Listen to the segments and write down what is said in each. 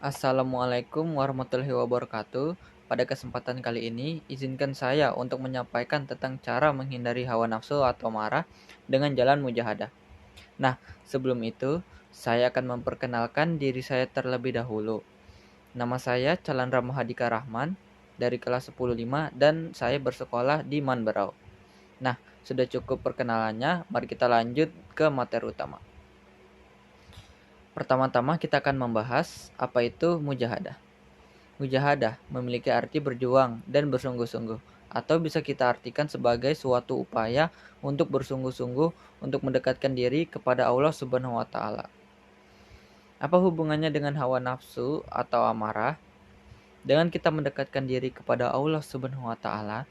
Assalamualaikum warahmatullahi wabarakatuh. Pada kesempatan kali ini, izinkan saya untuk menyampaikan tentang cara menghindari hawa nafsu atau marah dengan jalan mujahadah. Nah, sebelum itu, saya akan memperkenalkan diri saya terlebih dahulu. Nama saya Calandra Mahadika Rahman dari kelas 105 dan saya bersekolah di Manberau. Nah, sudah cukup perkenalannya, mari kita lanjut ke materi utama. Pertama-tama kita akan membahas apa itu mujahadah. Mujahadah memiliki arti berjuang dan bersungguh-sungguh, atau bisa kita artikan sebagai suatu upaya untuk bersungguh-sungguh untuk mendekatkan diri kepada Allah Subhanahu wa taala. Apa hubungannya dengan hawa nafsu atau amarah? Dengan kita mendekatkan diri kepada Allah Subhanahu wa taala,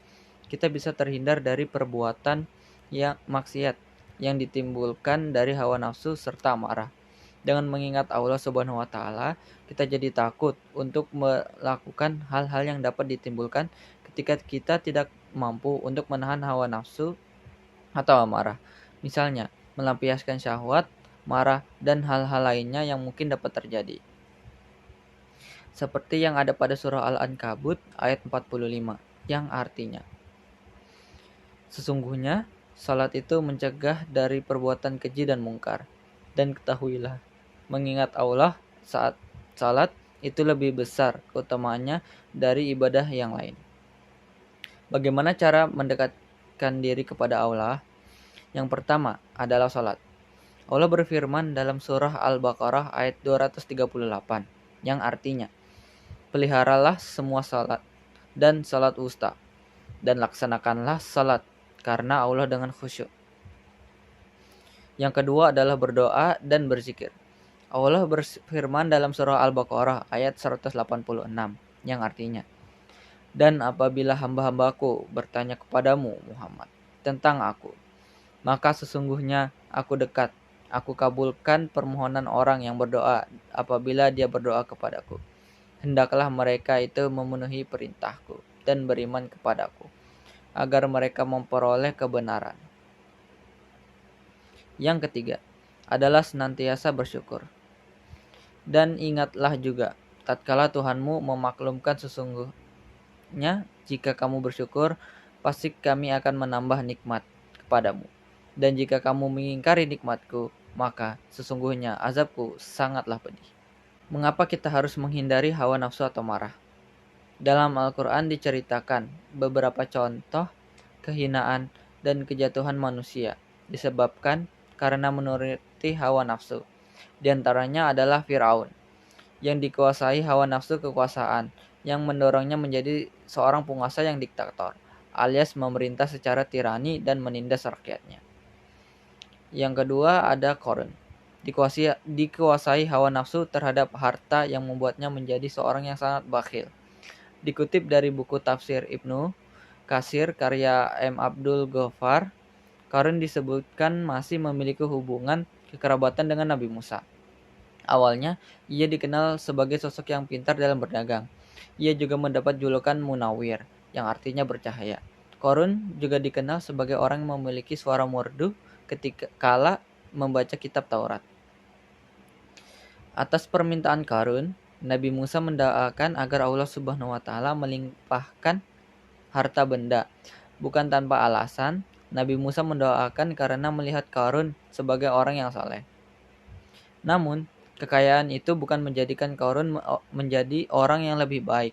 kita bisa terhindar dari perbuatan yang maksiat yang ditimbulkan dari hawa nafsu serta amarah. Dengan mengingat Allah Subhanahu wa taala, kita jadi takut untuk melakukan hal-hal yang dapat ditimbulkan ketika kita tidak mampu untuk menahan hawa nafsu atau amarah. Misalnya, melampiaskan syahwat, marah, dan hal-hal lainnya yang mungkin dapat terjadi. Seperti yang ada pada surah Al-Ankabut ayat 45, yang artinya, sesungguhnya salat itu mencegah dari perbuatan keji dan mungkar. Dan ketahuilah, mengingat Allah saat salat itu lebih besar keutamaannya dari ibadah yang lain. Bagaimana cara mendekatkan diri kepada Allah? Yang pertama adalah salat. Allah berfirman dalam surah Al-Baqarah ayat 238 yang artinya, peliharalah semua salat dan salat wusta dan laksanakanlah salat karena Allah dengan khusyuk. Yang kedua adalah berdoa dan berzikir. Allah berfirman dalam surah Al-Baqarah ayat 186 yang artinya, dan apabila hamba-hambaku bertanya kepadamu Muhammad tentang aku, maka sesungguhnya aku dekat. Aku kabulkan permohonan orang yang berdoa apabila dia berdoa kepadaku. Hendaklah mereka itu memenuhi perintahku dan beriman kepadaku, agar mereka memperoleh kebenaran. Yang ketiga adalah senantiasa bersyukur. Dan ingatlah juga, tatkala Tuhanmu memaklumkan sesungguhnya jika kamu bersyukur, pasti kami akan menambah nikmat kepadamu. Dan jika kamu mengingkari nikmatku, maka sesungguhnya azabku sangatlah pedih. Mengapa kita harus menghindari hawa nafsu atau marah? Dalam Al-Quran diceritakan beberapa contoh kehinaan dan kejatuhan manusia disebabkan karena menuruti hawa nafsu. Di antaranya adalah Firaun yang dikuasai hawa nafsu kekuasaan yang mendorongnya menjadi seorang penguasa yang diktator alias memerintah secara tirani dan menindas rakyatnya. Yang kedua ada Qarun, dikuasai hawa nafsu terhadap harta yang membuatnya menjadi seorang yang sangat bakhil. Dikutip dari buku tafsir Ibnu Katsir karya M. Abdul Ghaffar, Qarun disebutkan masih memiliki hubungan kekerabatan dengan Nabi Musa. Awalnya, ia dikenal sebagai sosok yang pintar dalam berdagang. Ia juga mendapat julukan Munawir, yang artinya bercahaya. Qarun juga dikenal sebagai orang yang memiliki suara merdu ketika kala membaca kitab Taurat. Atas permintaan Qarun, Nabi Musa mendoakan agar Allah Subhanahu wa taala melimpahkan harta benda. Bukan tanpa alasan, Nabi Musa mendoakan karena melihat Qarun sebagai orang yang saleh. Namun, kekayaan itu bukan menjadikan Qarun menjadi orang yang lebih baik,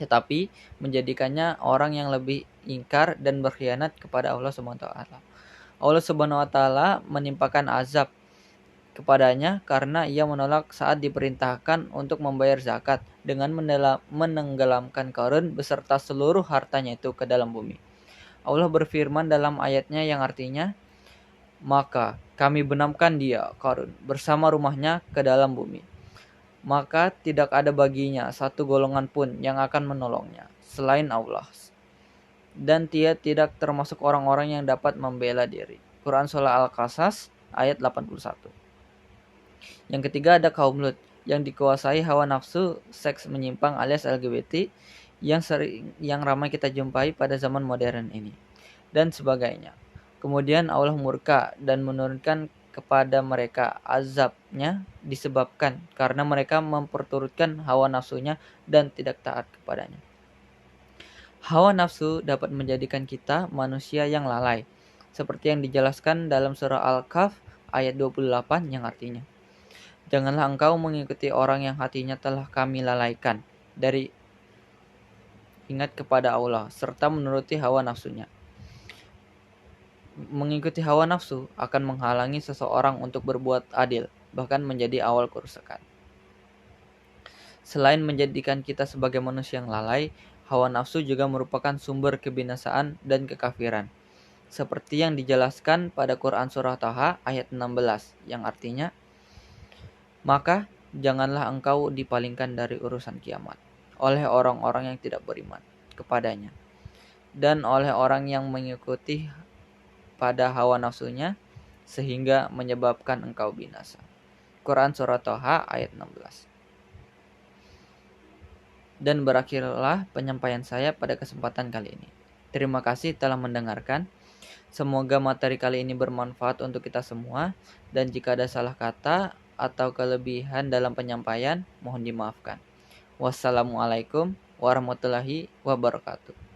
tetapi menjadikannya orang yang lebih ingkar dan berkhianat kepada Allah Subhanahu wa taala. Allah Subhanahu wa taala menimpakan azab kepadanya karena ia menolak saat diperintahkan untuk membayar zakat dengan menenggelamkan Qarun beserta seluruh hartanya itu ke dalam bumi. Allah berfirman dalam ayatnya yang artinya, maka kami benamkan dia, Qarun, bersama rumahnya ke dalam bumi. Maka tidak ada baginya satu golongan pun yang akan menolongnya selain Allah. Dan dia tidak termasuk orang-orang yang dapat membela diri. Quran Surah Al-Qasas ayat 81. Yang ketiga ada kaum Lut yang dikuasai hawa nafsu seks menyimpang alias LGBT yang ramai kita jumpai pada zaman modern ini dan sebagainya. Kemudian Allah murka dan menurunkan kepada mereka azabnya disebabkan karena mereka memperturutkan hawa nafsunya dan tidak taat kepadanya. Hawa nafsu dapat menjadikan kita manusia yang lalai, seperti yang dijelaskan dalam surah Al-Kahf ayat 28 yang artinya, janganlah engkau mengikuti orang yang hatinya telah kami lalaikan dari ingat kepada Allah serta menuruti hawa nafsunya. Mengikuti hawa nafsu akan menghalangi seseorang untuk berbuat adil, bahkan menjadi awal kerusakan. Selain menjadikan kita sebagai manusia yang lalai, hawa nafsu juga merupakan sumber kebinasaan dan kekafiran. Seperti yang dijelaskan pada Quran Surah Taha ayat 16, yang artinya, maka janganlah engkau dipalingkan dari urusan kiamat oleh orang-orang yang tidak beriman kepadanya, dan oleh orang yang mengikuti pada hawa nafsunya sehingga menyebabkan engkau binasa. Quran Surah Taha ayat 16. Dan berakhirlah penyampaian saya pada kesempatan kali ini. Terima kasih telah mendengarkan. Semoga materi kali ini bermanfaat untuk kita semua, dan jika ada salah kata atau kelebihan dalam penyampaian, mohon dimaafkan. Wassalamualaikum warahmatullahi wabarakatuh.